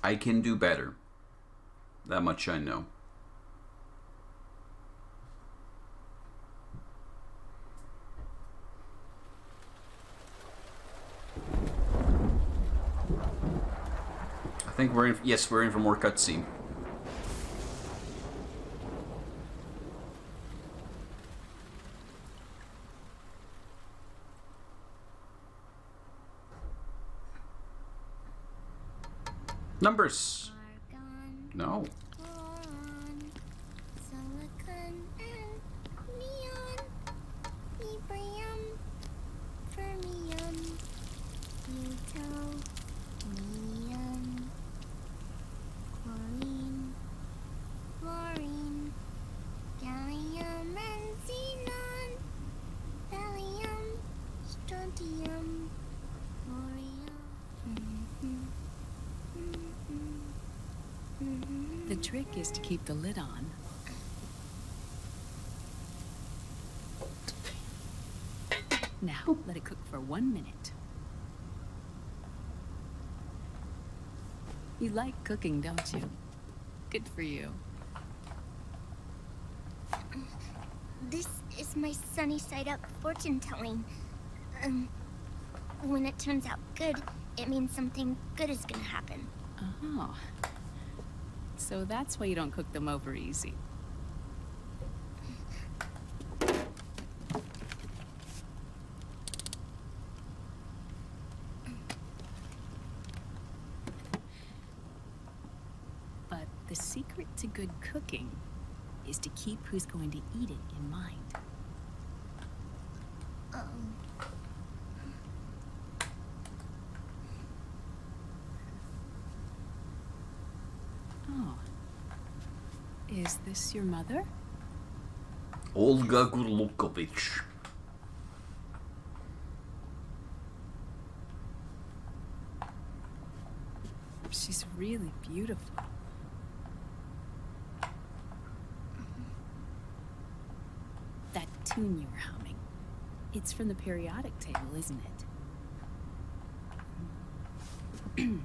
I can do better. That much I know. I think we're in. Yes, we're in for more cutscene. Numbers. No. The trick is to keep the lid on. Now, let it cook for 1 minute. You like cooking, don't you? Good for you. This is my sunny side up fortune telling. When it turns out good, it means something good is gonna happen. Oh. So that's why you don't cook them over easy. But the secret to good cooking is to keep who's going to eat it in mind. Oh. Is this your mother? Olga Gurlukovich. She's really beautiful. That tune you were humming, it's from the periodic table, isn't it?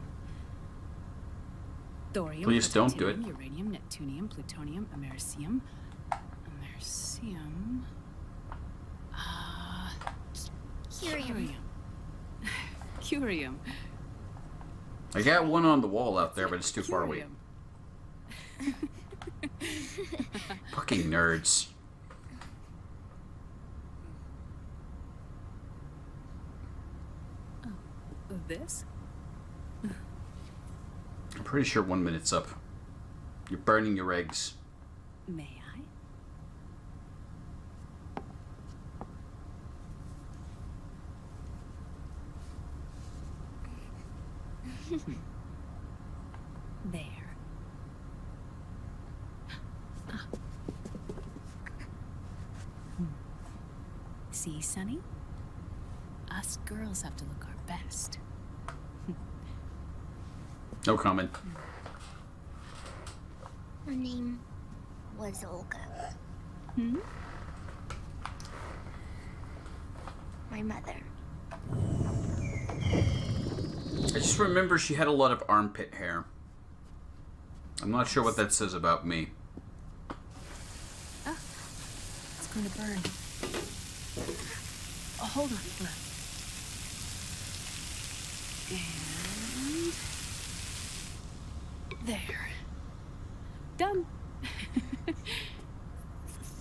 Thorium, Please don't do it. Uranium, neptunium, plutonium, americium. Americium. Curium. Curium. I got one on the wall out there, but it's too far away. Fucking nerds. Oh, this? I'm pretty sure 1 minute's up. You're burning your eggs. May I? There. See, Sonny? Us girls have to look our best. No comment. Her name was Olga. Hmm? My mother. I just remember she had a lot of armpit hair. I'm not sure what that says about me. Ah, it's going to burn. Oh, hold on, look. And there. Done.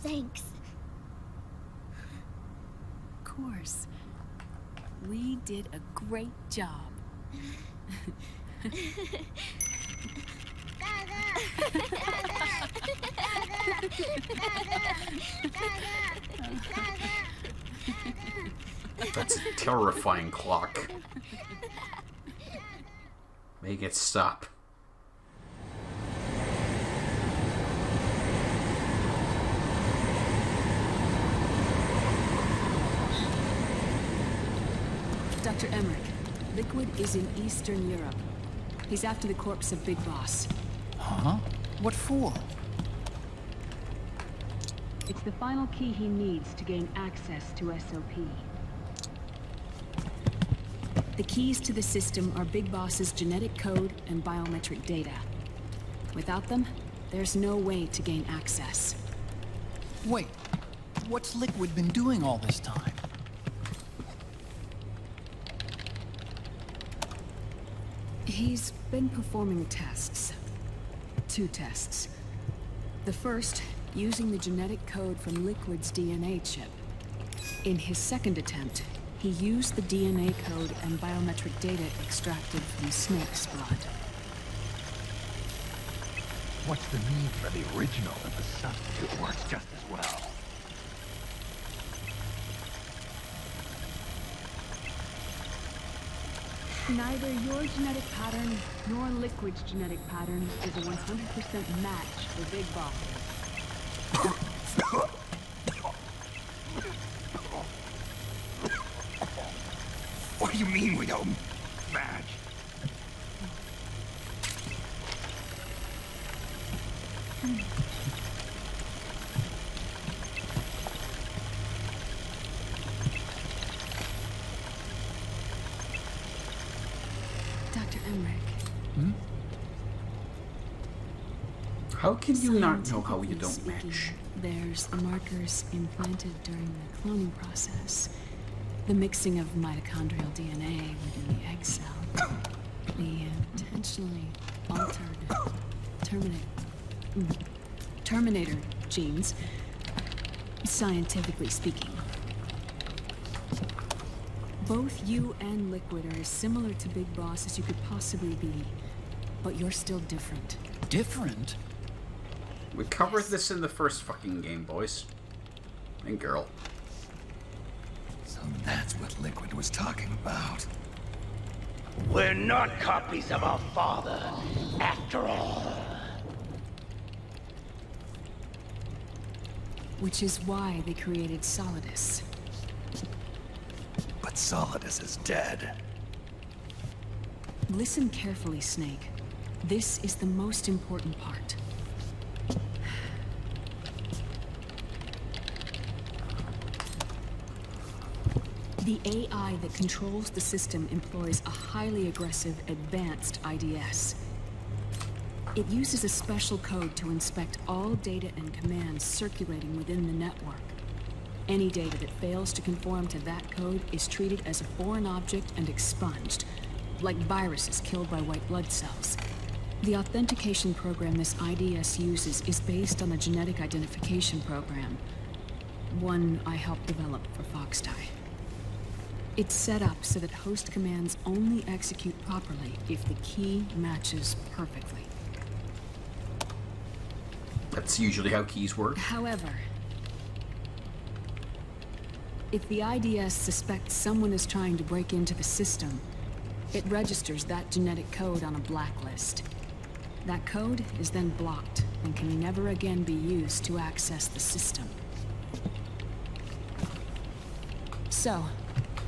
Thanks. Of course. We did a great job. That's a terrifying clock. Make it stop. Dr. Emmerich, Liquid is in Eastern Europe. He's after the corpse of Big Boss. Huh? What for? It's the final key he needs to gain access to SOP. The keys to the system are Big Boss's genetic code and biometric data. Without them, there's no way to gain access. Wait, what's Liquid been doing all this time? He's been performing tests. 2 tests. The first, using the genetic code from Liquid's DNA chip. In his second attempt, he used the DNA code and biometric data extracted from Snake's blood. What's the need for the original if the substitute works just as well? Neither your genetic pattern nor Liquid's genetic pattern is a 100% match for Big Boss. What do you mean we don't match? Dr. Emmerich. How can you not know how you Scientifically don't speaking, match? There's the markers implanted during the cloning process. The mixing of mitochondrial DNA within the egg cell. The intentionally altered Terminator genes, scientifically speaking. Both you and Liquid are as similar to Big Boss as you could possibly be, but you're still different. Different? We covered this in the first fucking game, boys. And girl. So that's what Liquid was talking about. We're not copies of our father, after all. Which is why they created Solidus. But Solidus is dead. Listen carefully, Snake. This is the most important part. The AI that controls the system employs a highly aggressive, advanced IDS. It uses a special code to inspect all data and commands circulating within the network. Any data that fails to conform to that code is treated as a foreign object and expunged, like viruses killed by white blood cells. The authentication program this IDS uses is based on a genetic identification program, one I helped develop for Foxdie. It's set up so that host commands only execute properly if the key matches perfectly. That's usually how keys work. However, if the IDS suspects someone is trying to break into the system, it registers that genetic code on a blacklist. That code is then blocked and can never again be used to access the system. So,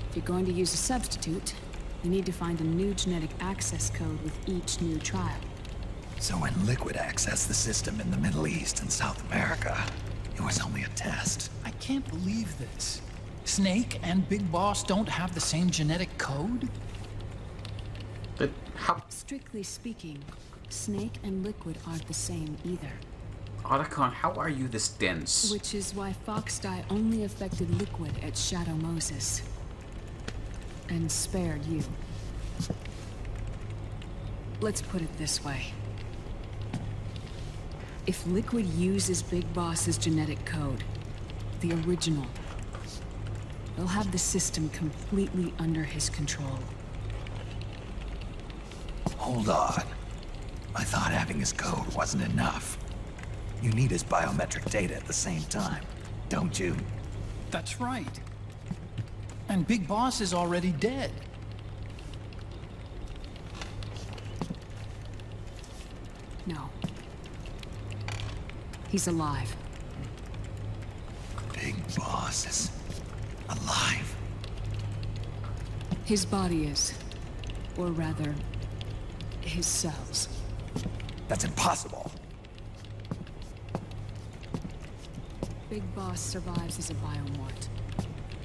if you're going to use a substitute, you need to find a new genetic access code with each new trial. So when Liquid accessed the system in the Middle East and South America, it was only a test. I can't believe this. Snake and Big Boss don't have the same genetic code? But how... Strictly speaking, Snake and Liquid aren't the same either. Otacon, how are you this dense? Which is why Foxdie only affected Liquid at Shadow Moses. And spared you. Let's put it this way. If Liquid uses Big Boss's genetic code, the original, they'll have the system completely under his control. Hold on. I thought having his code wasn't enough. You need his biometric data at the same time, don't you? That's right. And Big Boss is already dead. No. He's alive. Big Boss is alive. His body is. Or rather, his cells. That's impossible. Big Boss survives as a biomort.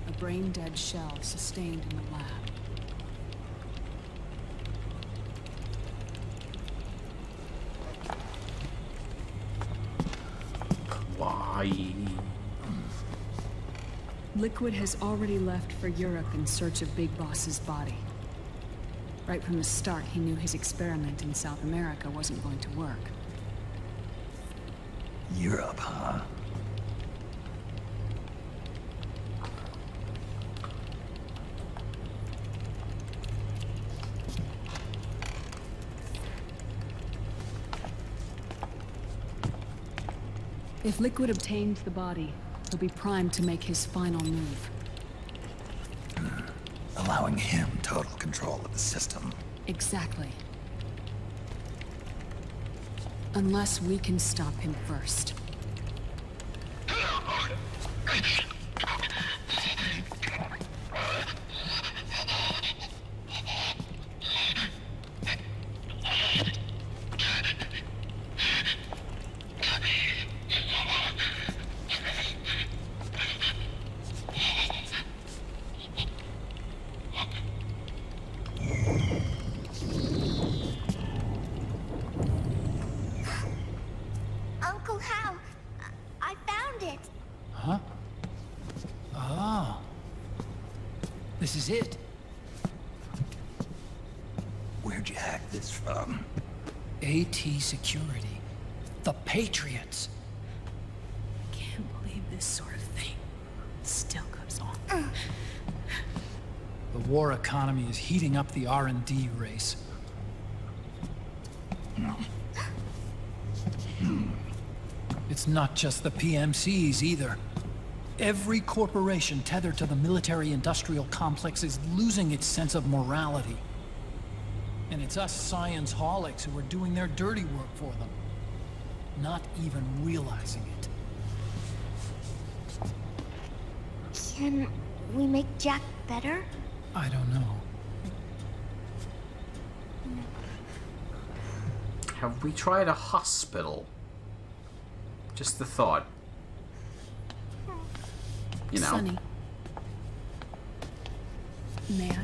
A brain-dead shell sustained in the lab. I. Liquid has already left for Europe in search of Big Boss's body. Right from the start, he knew his experiment in South America wasn't going to work. Europe, huh? If Liquid obtains the body, he'll be primed to make his final move. Allowing him total control of the system. Exactly. Unless we can stop him first. Uncle Hal, I found it. Huh? Ah. This is it. Where'd you hack this from? AT Security. The Patriots. Can't believe this sort of thing still goes on. The war economy is heating up the R&D race. It's not just the PMCs either. Every corporation tethered to the military-industrial complex is losing its sense of morality. And it's us science-holics who are doing their dirty work for them, not even realizing it. Can we make Jack better? I don't know. Have we tried a hospital? Just the thought. You know. Sonny. May I?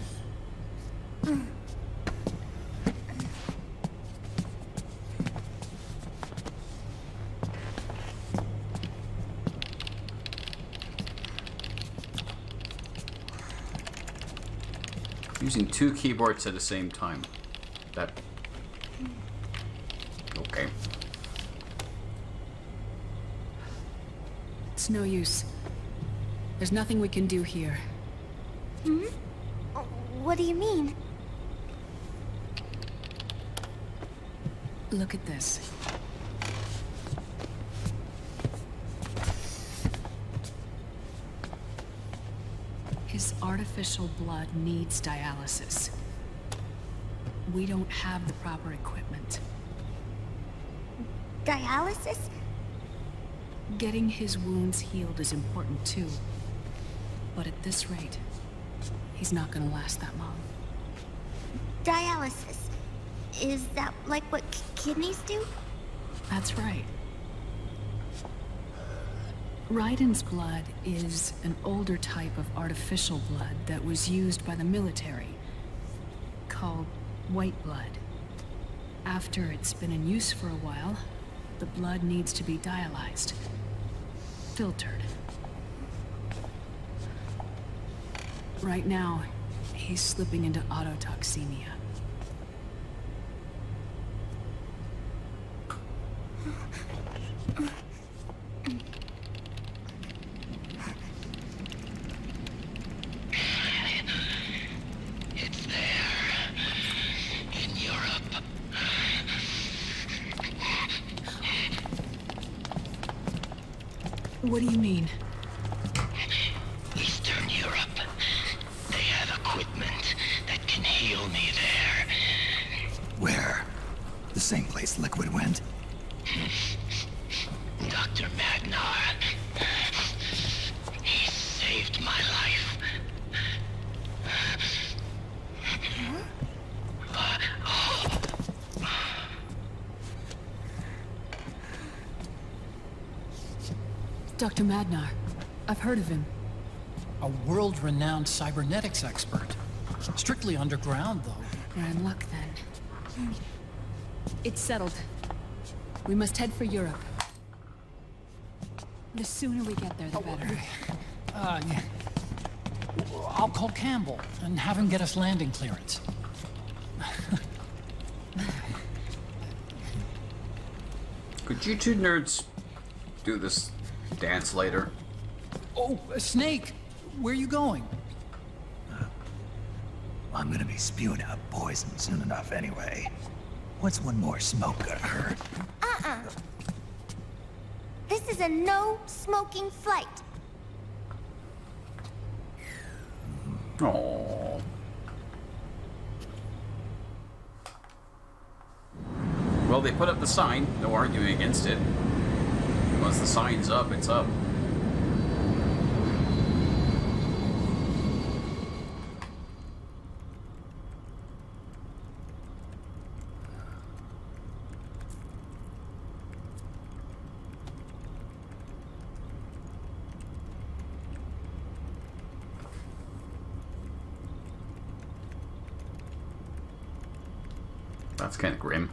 Using two keyboards at the same time. That. Okay. It's no use. There's nothing we can do here. What do you mean? Look at this. His artificial blood needs dialysis. We don't have the proper equipment. Dialysis? Getting his wounds healed is important too. But at this rate, he's not gonna last that long. Dialysis. Is that like what kidneys do? That's right. Raiden's blood is an older type of artificial blood that was used by the military, called white blood. After it's been in use for a while, the blood needs to be dialyzed, filtered. Right now, he's slipping into autotoxemia. It's there. In Europe. What do you mean? Eastern Europe. They have equipment that can heal me there. Where? The same place Liquid went? Dr. Magnar. He saved my life. Dr. Magnar. I've heard of him. A world-renowned cybernetics expert. Strictly underground, though. We're in luck then. It's settled. We must head for Europe. The sooner we get there, the better. Yeah. I'll call Campbell and have him get us landing clearance. Could you two nerds do this dance later? Oh, Snake! Where are you going? I'm gonna be spewing out poison soon enough anyway. What's one more smoke gonna hurt? This is a no smoking flight. Oh. Well, they put up the sign. No arguing against it. Once the sign's up, it's up. That's kind of grim.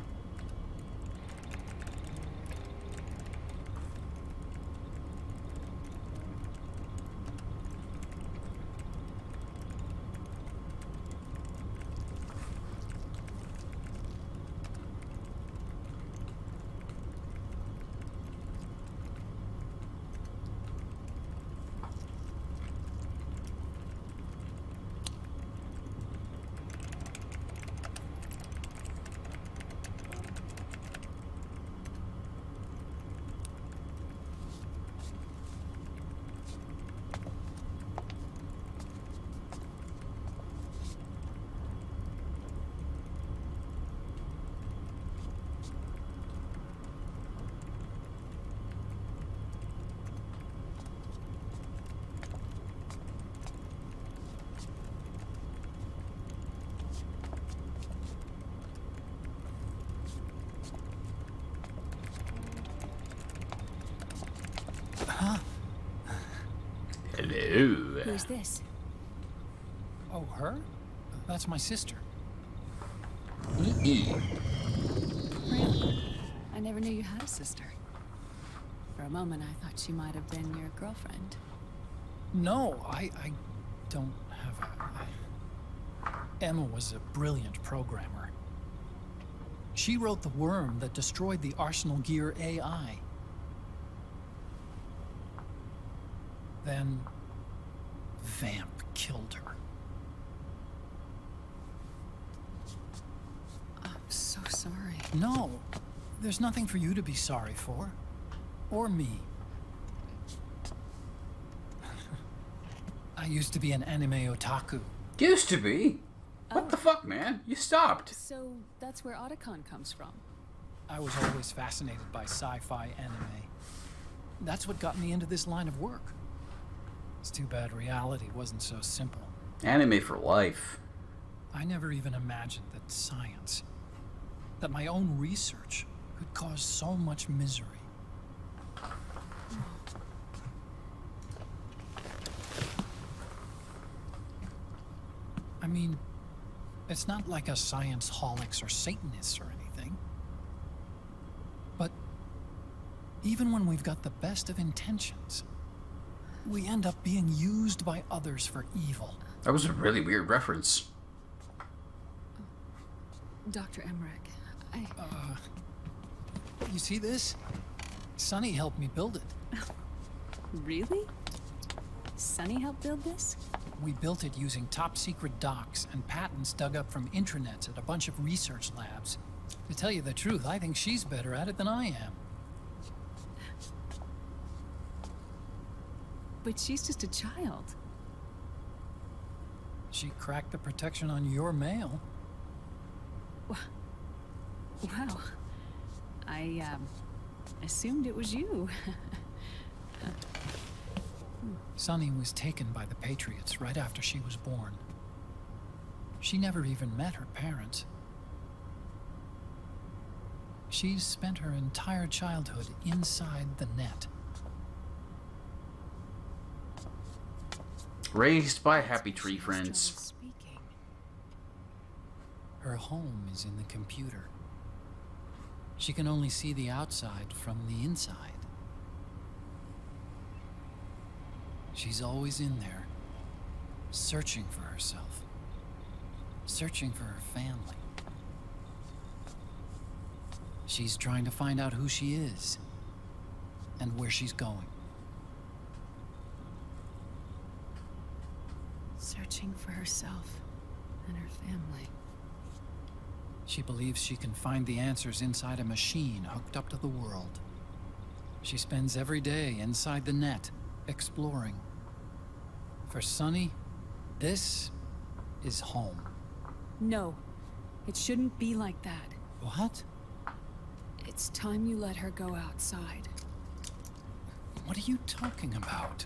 Hello. Who's this? Oh, her? That's my sister. Really? I never knew you had a sister. For a moment, I thought she might have been your girlfriend. No, I don't have a... Emma was a brilliant programmer. She wrote the worm that destroyed the Arsenal Gear AI. Then... Vamp killed her. I'm so sorry. No, there's nothing for you to be sorry for. Or me. I used to be an anime otaku. Used to be. What the fuck, man? You stopped. So that's where Otacon comes from. I was always fascinated by sci-fi anime. That's what got me into this line of work. It's too bad reality wasn't so simple. Anime for life. I never even imagined that science, that my own research, could cause so much misery. I mean, it's not like us science-holics or Satanists or anything. But even when we've got the best of intentions, we end up being used by others for evil. That was a really weird reference. Dr. Emmerich, You see this? Sonny helped me build it. Really? Sunny helped build this? We built it using top-secret docs and patents dug up from intranets at a bunch of research labs. To tell you the truth, I think she's better at it than I am. But she's just a child. She cracked the protection on your mail. Wow. I, assumed it was you. Sunny was taken by the Patriots right after she was born. She never even met her parents. She's spent her entire childhood inside the net. Raised by happy tree friends. Speaking. Her home is in the computer. She can only see the outside from the inside. She's always in there, searching for herself, searching for her family. She's trying to find out who she is and where she's going. Searching for herself and her family. She believes she can find the answers inside a machine hooked up to the world. She spends every day inside the net, exploring. For Sunny, this is home. No, it shouldn't be like that. What? It's time you let her go outside. What are you talking about?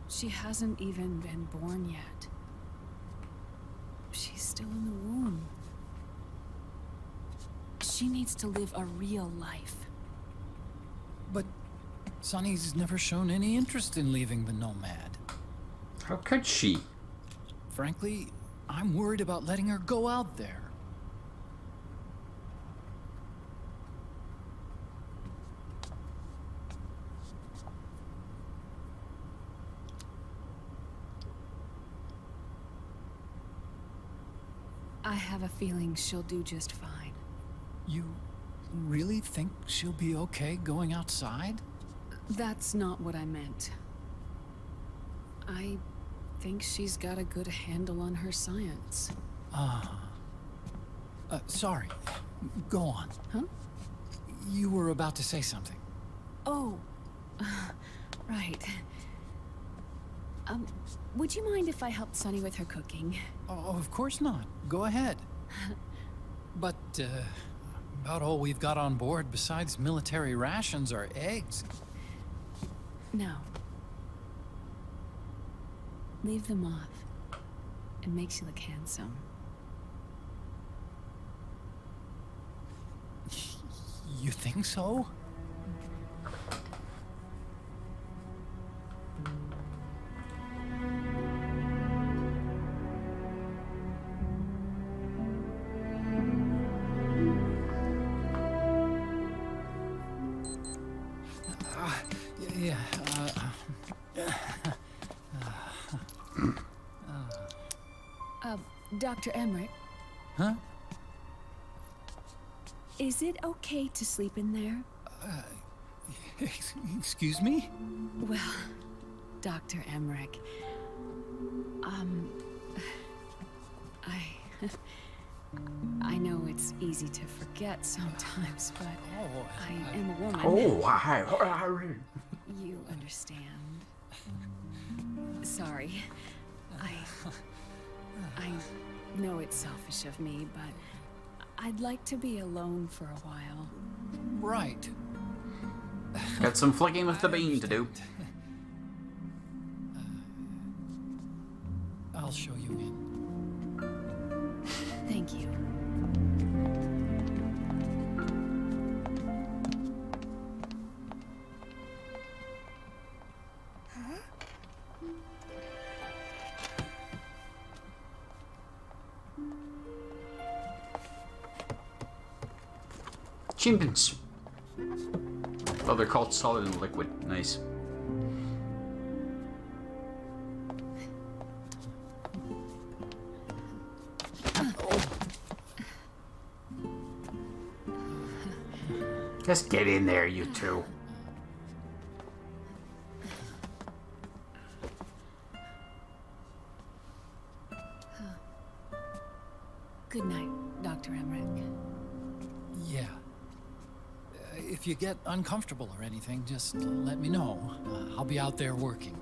She hasn't even been born yet. She's still in the womb. She needs to live a real life. But Sunny's never shown any interest in leaving the Nomad. How could she? Frankly, I'm worried about letting her go out there. I have a feeling she'll do just fine. You really think she'll be okay going outside? That's not what I meant. I think she's got a good handle on her science. Sorry. Go on. Huh? You were about to say something. Oh, right. Would you mind if I helped Sunny with her cooking? Oh, of course not. Go ahead. But, about all we've got on board besides military rations are eggs. No. Leave them off. It makes you look handsome. You think so? Yeah, Dr. Emmerich, huh? is it okay to sleep in there? Excuse me? Well, Dr. Emmerich, I know it's easy to forget sometimes, but I am a woman. Oh, hi. You understand. Sorry. I know it's selfish of me, but I'd like to be alone for a while. Right. Got some flicking with the bean to do. I'll show you in. Thank you. Chimpins. Oh, they're called solid and liquid. Nice. Just get in there, you two. Good night, Dr. Emmerich. Yeah. If you get uncomfortable or anything, just let me know. I'll be out there working.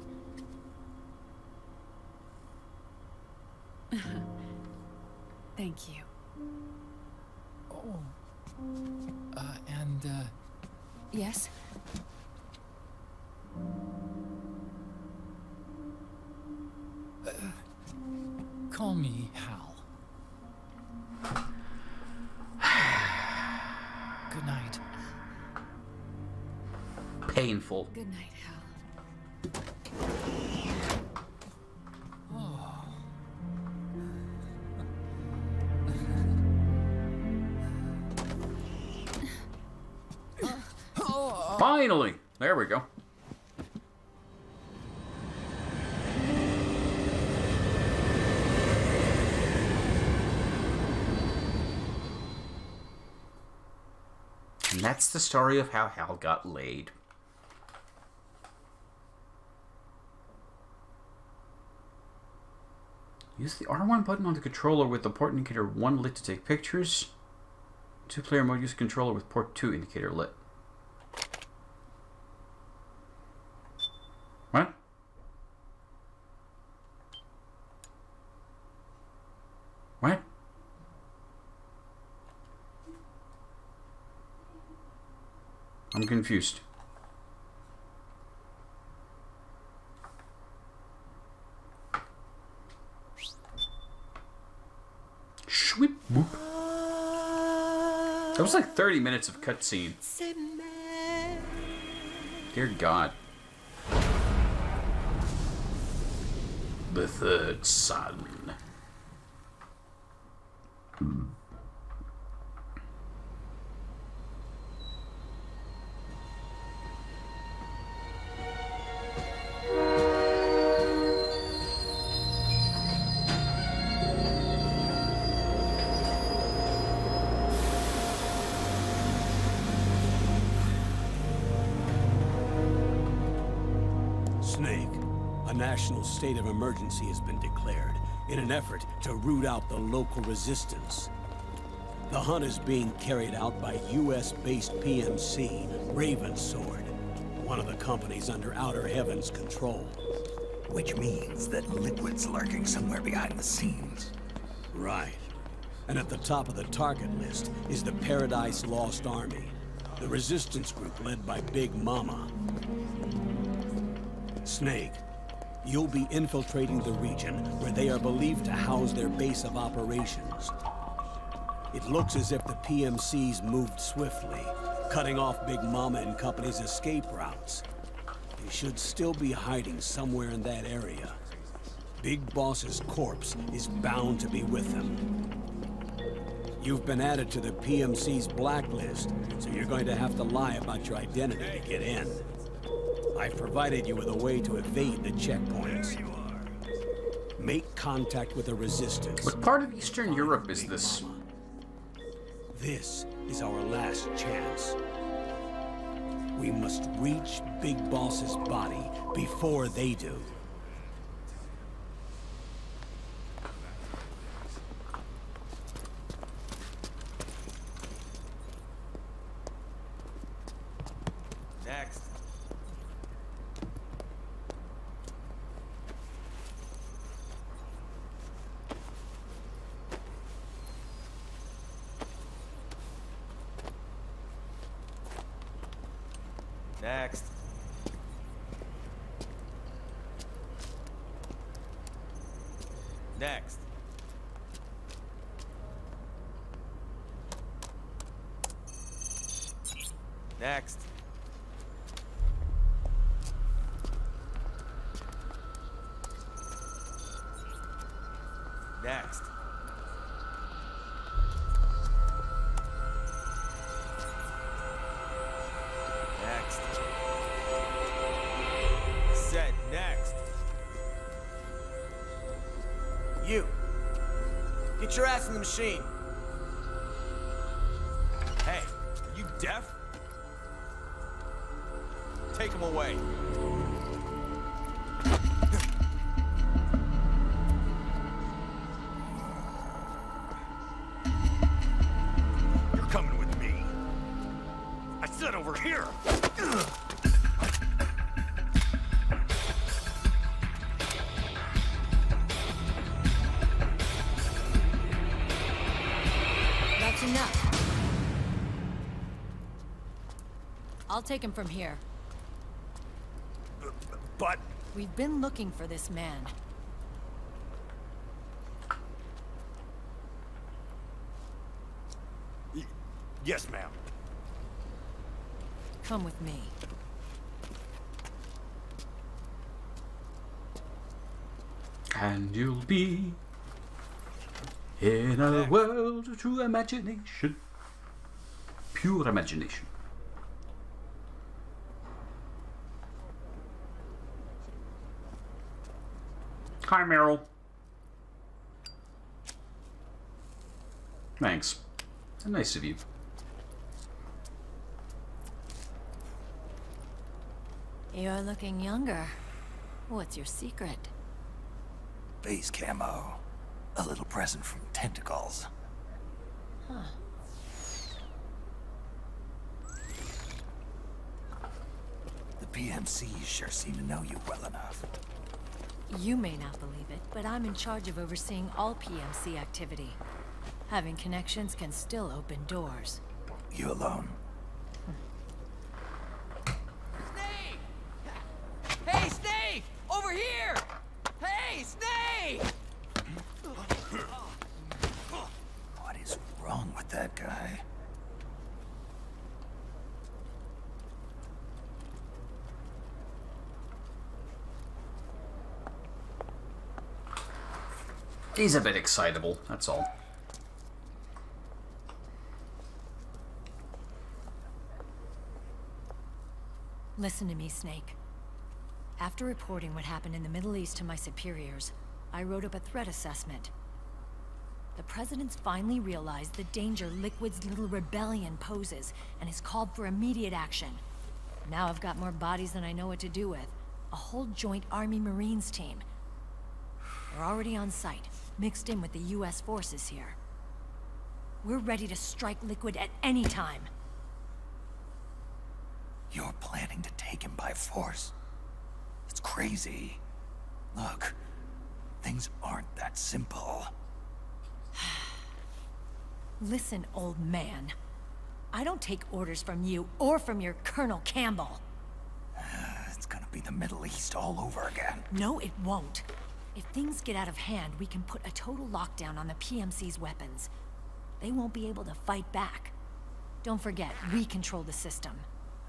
Thank you. Oh. Yes? Call me Hal. Good night. Painful. Good night, Hal. Finally! There we go. that's the story of how Hal got laid. Use the R1 button on the controller with the port indicator 1 lit to take pictures. 2-player mode, use the controller with port 2 indicator lit. What? What? I'm confused. Shweep whoop. That was like 30 minutes of cutscene. Dear God. The third son. Snake, a national state of emergency has been declared in an effort to root out the local resistance. The hunt is being carried out by US-based PMC, Ravensword, one of the companies under Outer Heaven's control. Which means that Liquid's lurking somewhere behind the scenes. Right. And at the top of the target list is the Paradise Lost Army, the resistance group led by Big Mama. Snake, you'll be infiltrating the region where they are believed to house their base of operations. It looks as if the PMCs moved swiftly, cutting off Big Mama and company's escape routes. They should still be hiding somewhere in that area. Big Boss's corpse is bound to be with them. You've been added to the PMC's blacklist, so you're going to have to lie about your identity to get in. I've provided you with a way to evade the checkpoints. Make contact with the resistance. What part of Eastern Europe is this? This is our last chance. We must reach Big Boss's body before they do. Next. Next. Next. Next. Next. Next. Set next. You. Get your ass in the machine. Hey, are you deaf? Take him away. You're coming with me. I said over here. That's enough. I'll take him from here. But We've been looking for this man. yes, ma'am. Come with me. And you'll be in a world of true imagination. Pure imagination. Hi, Meryl. Thanks. Nice of you. You're looking younger. What's your secret? Base camo. A little present from Tentacles. Huh. The PMCs sure seem to know you well enough. You may not believe it, but I'm in charge of overseeing all PMC activity. Having connections can still open doors. You alone? Snake! Hey, Snake! Over here! Hey, Snake! What is wrong with that guy? He's a bit excitable, that's all. Listen to me, Snake. After reporting what happened in the Middle East to my superiors, I wrote up a threat assessment. The President's finally realized the danger Liquid's little rebellion poses and has called for immediate action. Now I've got more bodies than I know what to do with. A whole joint Army-Marines team. We're already on site, mixed in with the US forces here. We're ready to strike Liquid at any time. You're planning to take him by force? It's crazy. Look, things aren't that simple. Listen, old man. I don't take orders from you or from your Colonel Campbell. It's gonna be the Middle East all over again. No, it won't. If things get out of hand, we can put a total lockdown on the PMC's weapons. They won't be able to fight back. Don't forget, we control the system.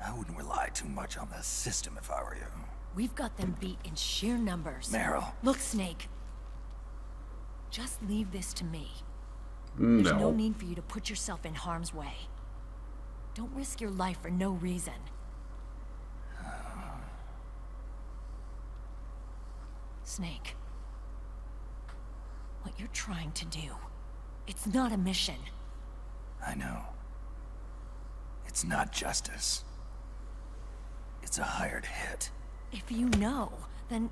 I wouldn't rely too much on the system if I were you. We've got them beat in sheer numbers. Meryl. Look, Snake. Just leave this to me. There's no need for you to put yourself in harm's way. Don't risk your life for no reason. Snake. What you're trying to do, it's not a mission. I know. It's not justice. It's a hired hit. If you know, then...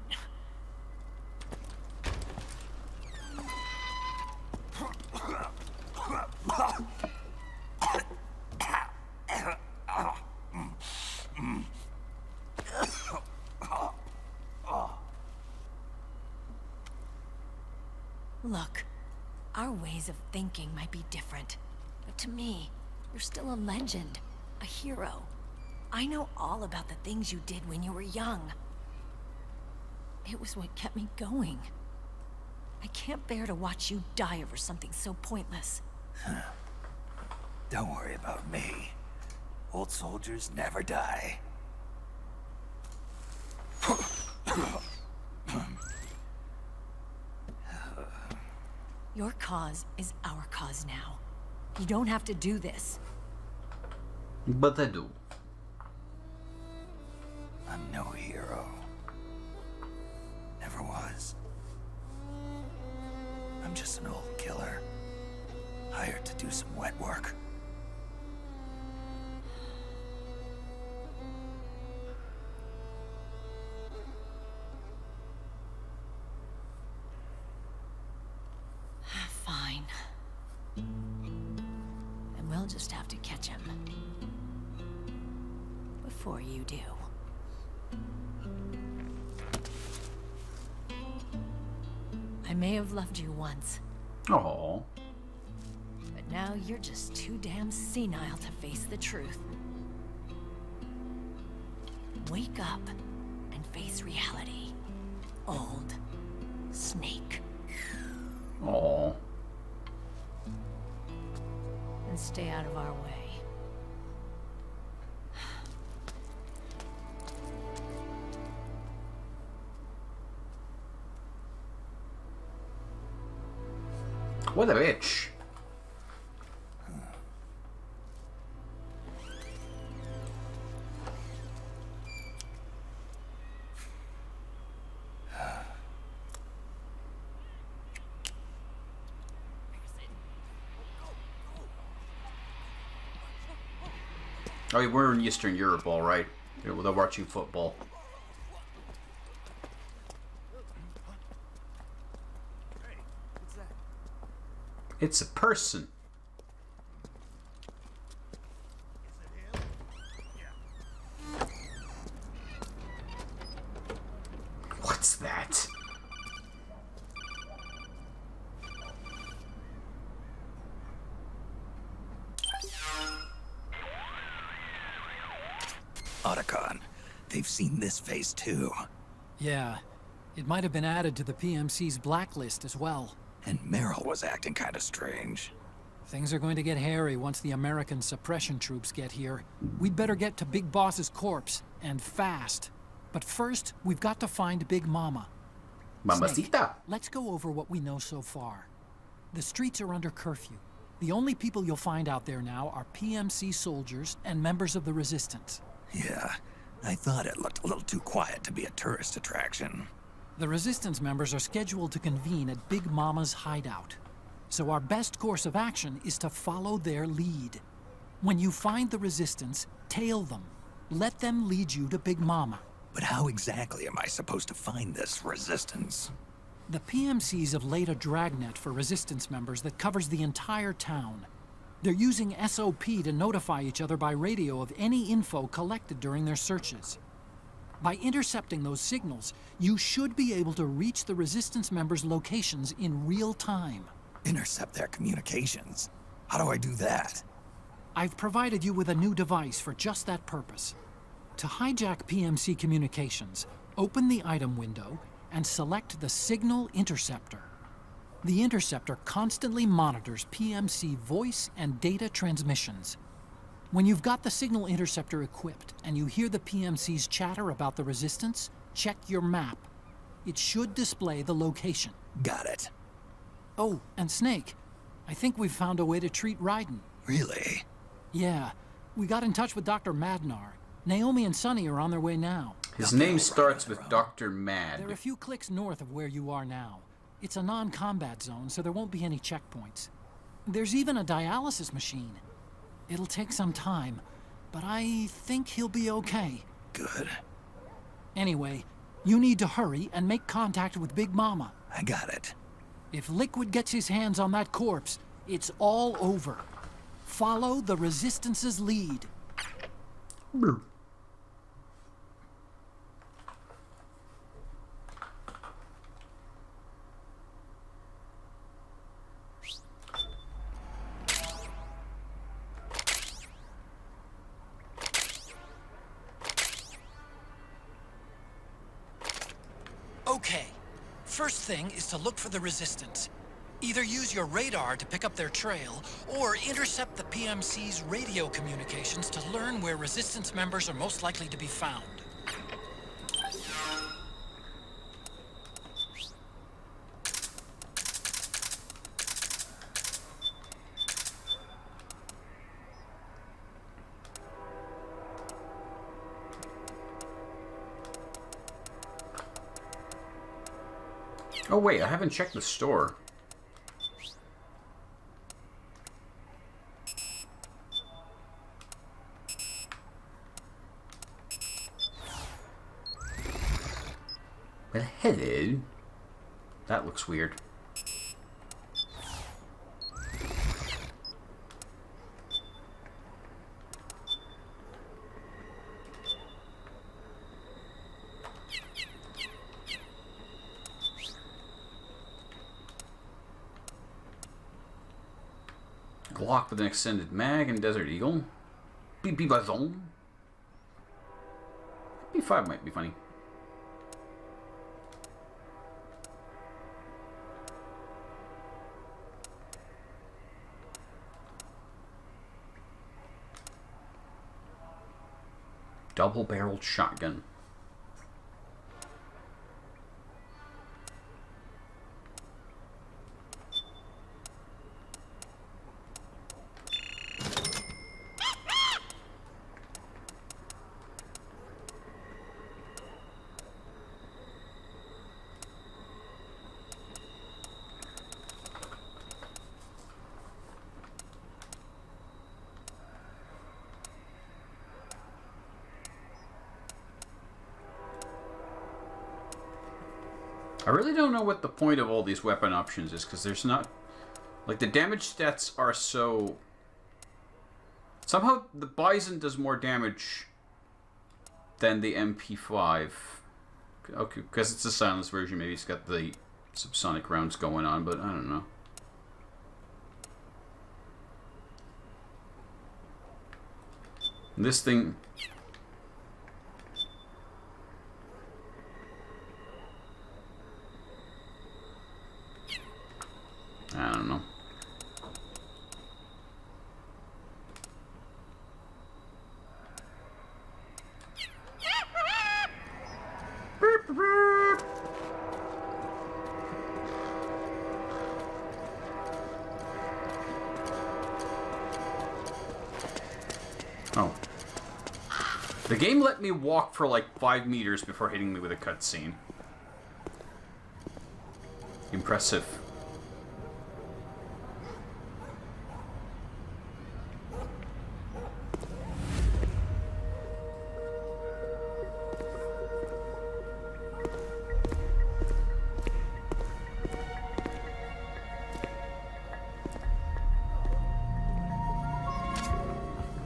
Look, our ways of thinking might be different, but to me, you're still a legend, a hero. I know all about the things you did when you were young. It was what kept me going. I can't bear to watch you die over something so pointless. Don't worry about me. Old soldiers never die. Your cause is our cause now. You don't have to do this. But I do. I'm no hero. Never was. I'm just an old killer. Hired to do some wet work. Fine. And we'll just have to catch him. Before you do. I may have loved you once, Oh. but now you're just too damn senile to face the truth. Wake up and face reality. Old Snake. Oh. And stay out of our way. What a bitch. Oh, we're in Eastern Europe, all right. They're watching football. It's a person. What's that? Otacon, they've seen this face too. Yeah, it might have been added to the PMC's blacklist as well. And Meryl was acting kind of strange. Things are going to get hairy once the American suppression troops get here. We'd better get to Big Boss's corpse, and fast. But first, we've got to find Big Mama. Mamacita. Snake, let's go over what we know so far. The streets are under curfew. The only people you'll find out there now are PMC soldiers and members of the Resistance. Yeah, I thought it looked a little too quiet to be a tourist attraction. The Resistance members are scheduled to convene at Big Mama's hideout. So our best course of action is to follow their lead. When you find the Resistance, tail them. Let them lead you to Big Mama. But how exactly am I supposed to find this Resistance? The PMCs have laid a dragnet for Resistance members that covers the entire town. They're using SOP to notify each other by radio of any info collected during their searches. By intercepting those signals, you should be able to reach the Resistance members' locations in real time. Intercept their communications? How do I do that? I've provided you with a new device for just that purpose. To hijack PMC communications, open the item window and select the Signal Interceptor. The interceptor constantly monitors PMC voice and data transmissions. When you've got the Signal Interceptor equipped and you hear the PMC's chatter about the Resistance, check your map. It should display the location. Got it. Oh, and Snake, I think we've found a way to treat Raiden. Really? Yeah, we got in touch with Dr. Madnar. Naomi and Sonny are on their way now. His name starts with Dr. Mad. They're a few clicks north of where you are now. It's a non-combat zone, so there won't be any checkpoints. There's even a dialysis machine. It'll take some time, but I think he'll be okay. Good. Anyway, you need to hurry and make contact with Big Mama. I got it. If Liquid gets his hands on that corpse, it's all over. Follow the Resistance's lead. Okay, first thing is to look for the Resistance. Either use your radar to pick up their trail, or intercept the PMC's radio communications to learn where Resistance members are most likely to be found. Oh wait, I haven't checked the store. Well, hello. That looks weird. Glock with an extended mag and Desert Eagle. BB Bazon. B5 might be funny. Double-barreled shotgun. I really don't know what the point of all these weapon options is, because there's not Like, the damage stats are so... Somehow, the Bison does more damage than the MP5. Okay, because it's a silenced version, maybe it's got the subsonic rounds going on, but I don't know. This thing... I don't know. Oh. The game let me walk for like 5 meters before hitting me with a cutscene. Impressive.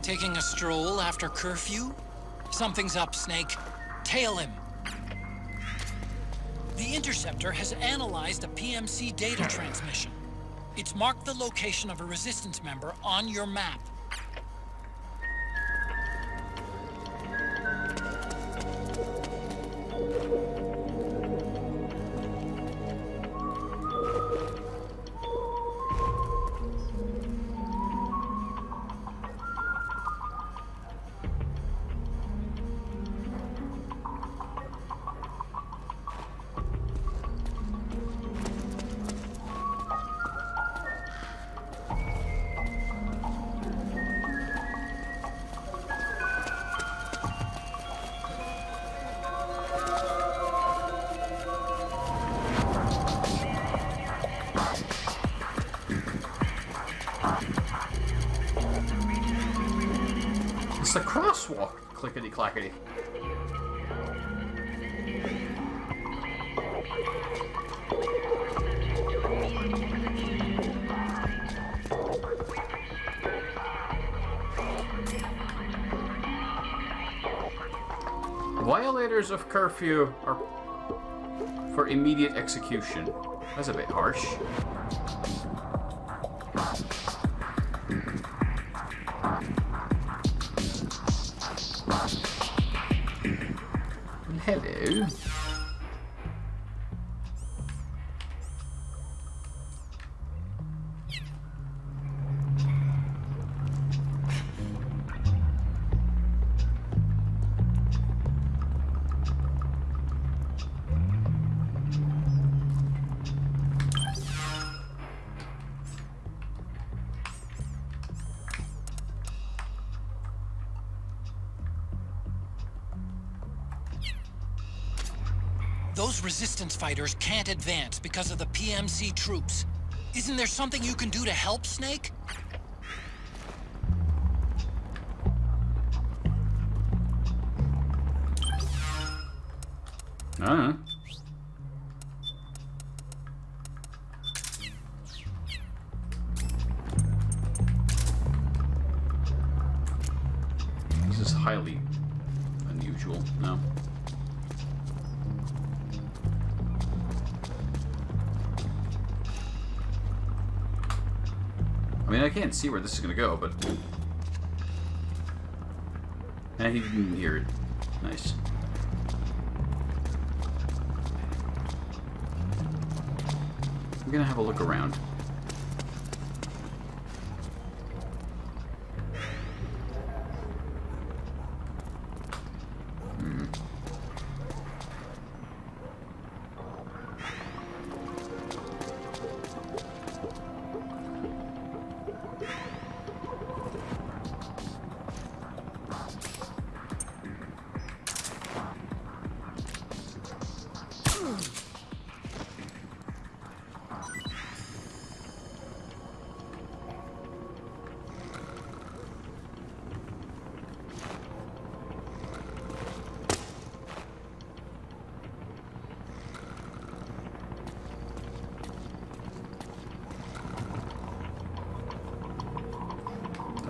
Taking a stroll after curfew? Something's up, Snake. Tail him. The Interceptor has analyzed a PMC data transmission. It's marked the location of a Resistance member on your map. It's the crosswalk, clickety-clackety. Violators of curfew are for immediate execution. That's a bit harsh. Hello. Those Resistance fighters can't advance because of the PMC troops. Isn't there something you can do to help, Snake? I don't know. This is highly unusual. No. I mean, I can't see where this is gonna go, but... And he didn't hear it. Nice. I'm gonna have a look around.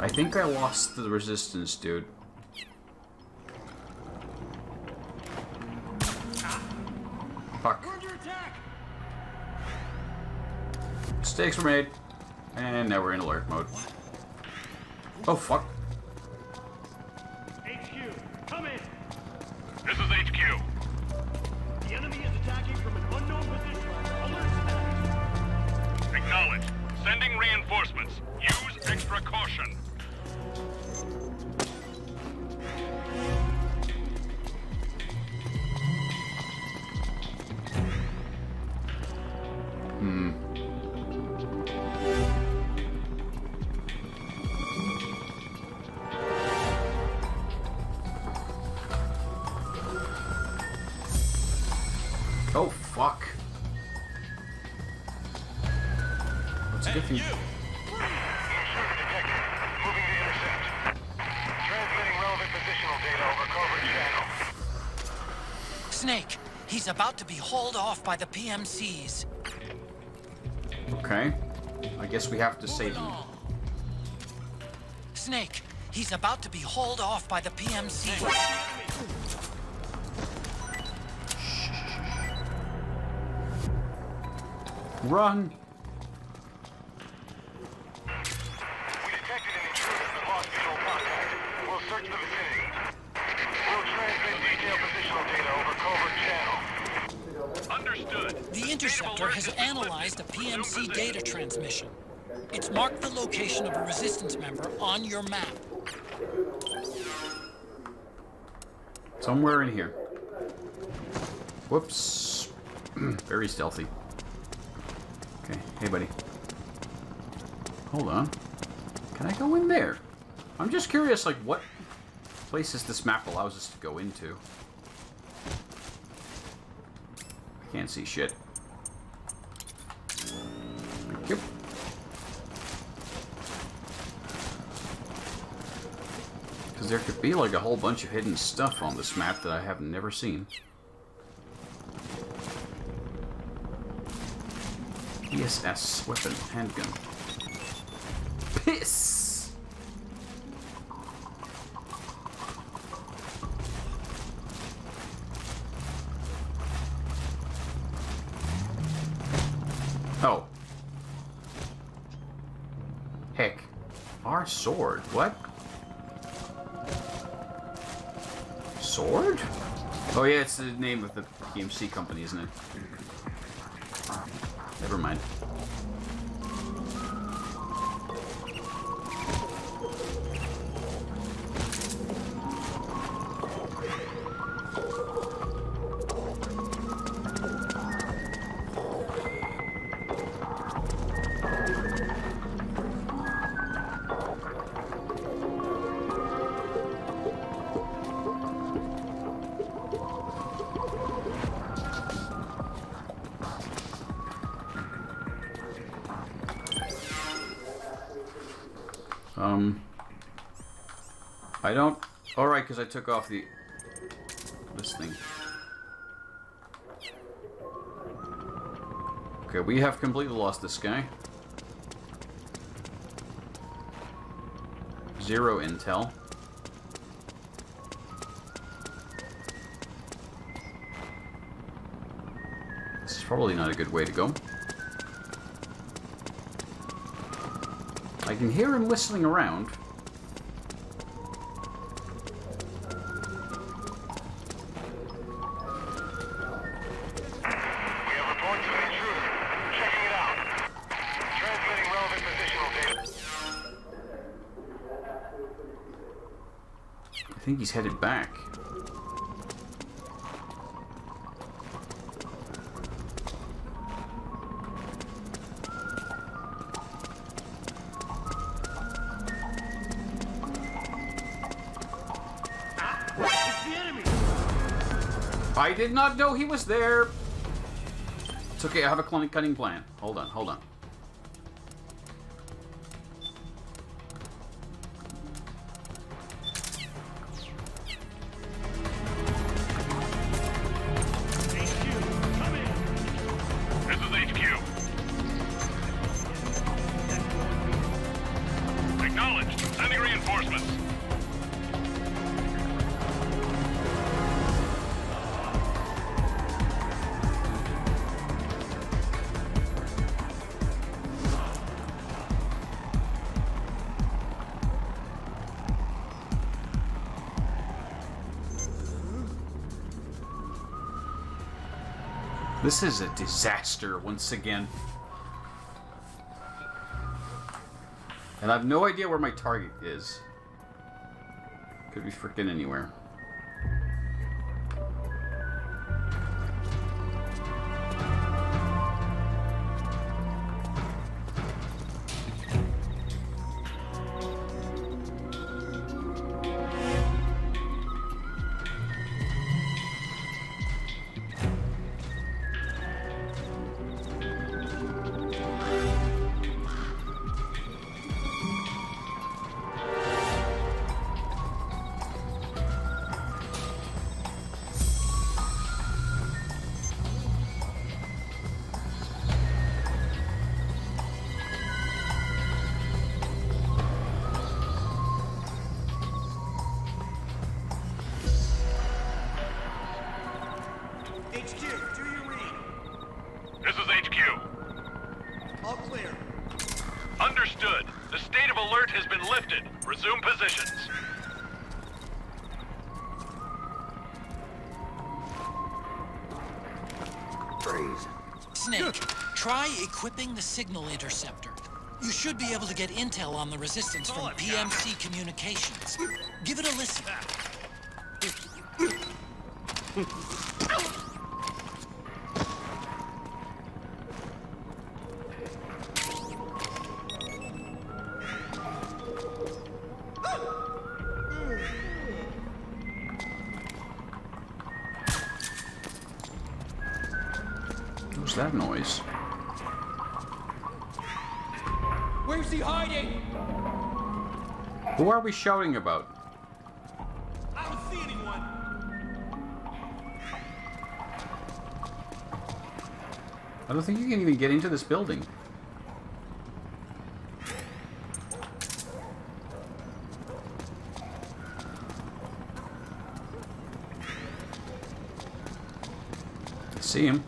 I think I lost the resistance, dude. Fuck. Mistakes were made. And now we're in alert mode. Oh, fuck. HQ, come in. This is HQ. The enemy is attacking from an unknown position. Alert. Acknowledged. Sending reinforcements. Use extra caution. Oh, fuck. What's a good thing? Snake, he's about to be hauled off by the PMCs. Okay. I guess we have to save him. Snake, he's about to be hauled off by the PMCs. Run! We detected an intruder but lost visual contact. We'll search the vicinity. We'll transmit detailed positional data over covert channel. Understood. The Interceptor has analyzed a PMC data transmission. It's marked the location of a Resistance member on your map. Somewhere in here. Whoops. Very stealthy. Okay, hey buddy. Hold on. Can I go in there? I'm just curious, like, what places this map allows us to go into. I can't see shit. Thank you. Because there could be, like, a whole bunch of hidden stuff on this map that I have never seen. PSS weapon, handgun. Piss! Oh. Heck. Our sword. What? Sword? Oh yeah, it's the name of the PMC company, isn't it? Never mind. I don't... Alright, because I took off the... this thing. Okay, we have completely lost this guy. 0 intel. This is probably not a good way to go. I can hear him whistling around. I think he's headed back. I did not know he was there. It's okay, I have a cunning plan. Hold on, hold on. Acknowledged. Sending This is a disaster once again. And I have no idea where my target is. Could be freaking anywhere. Understood. The state of alert has been lifted. Resume positions. Freeze. Snake, try equipping the signal interceptor. You should be able to get intel on the resistance from PMC Communications. Give it a listen. What's that noise? Where's he hiding? Who are we shouting about? I don't see anyone. I don't think you can even get into this building. I see him.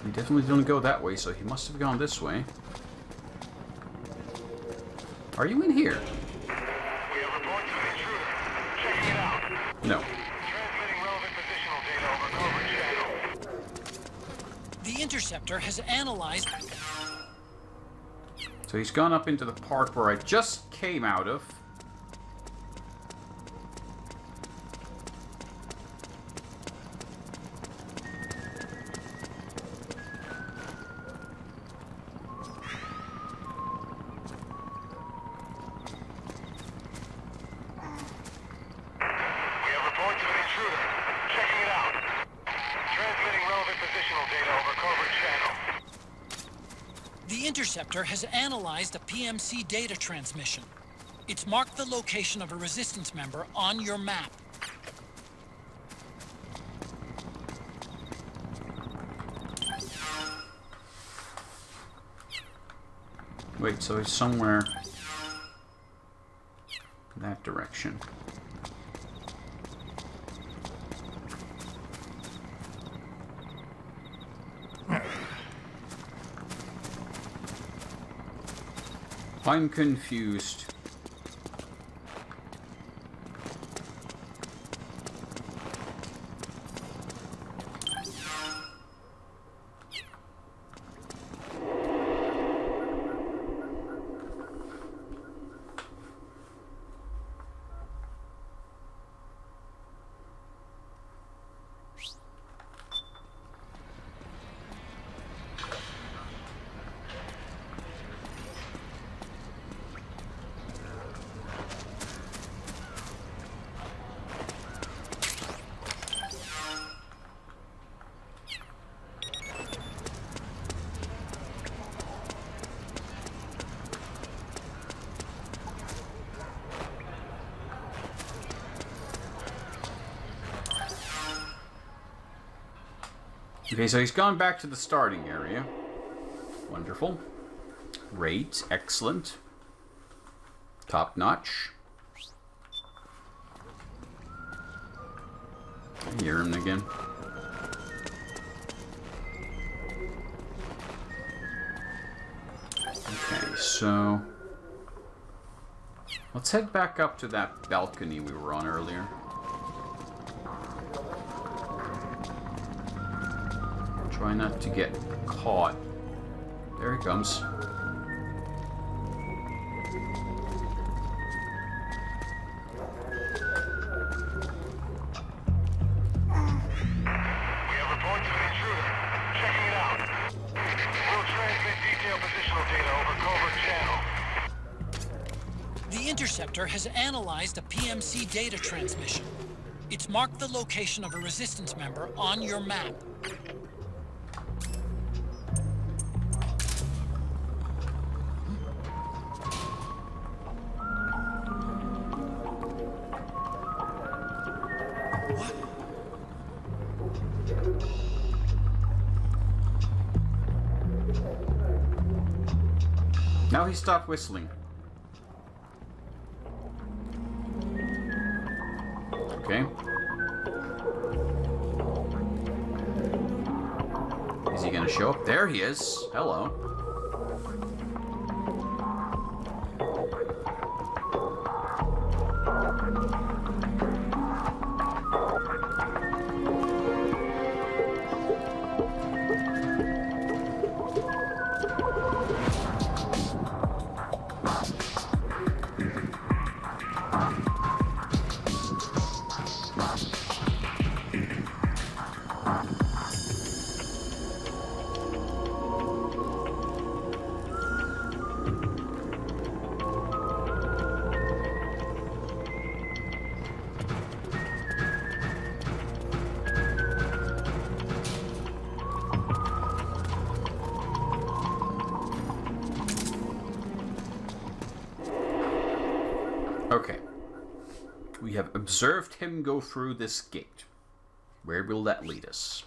He definitely didn't go that way, so he must have gone this way. Are you in here? We have reports of an intruder. Checking it out. No. Transmitting relevant positional data over covert channel. The interceptor has analyzed... So he's gone up into the part where I just came out of. The interceptor has analyzed a PMC data transmission. It's marked the location of a resistance member on your map. Wait, so he's somewhere in that direction. I'm confused. Okay, so he's gone back to the starting area. Wonderful. Great. Excellent. Top notch. I hear him again. So let's head back up to that balcony we were on earlier. Try not to get caught. There he comes. The Interceptor has analyzed a PMC data transmission. It's marked the location of a Resistance member on your map. Now he stopped whistling. Okay. Is he gonna show up? There he is. Hello. Okay. We have observed him go through this gate. Where will that lead us?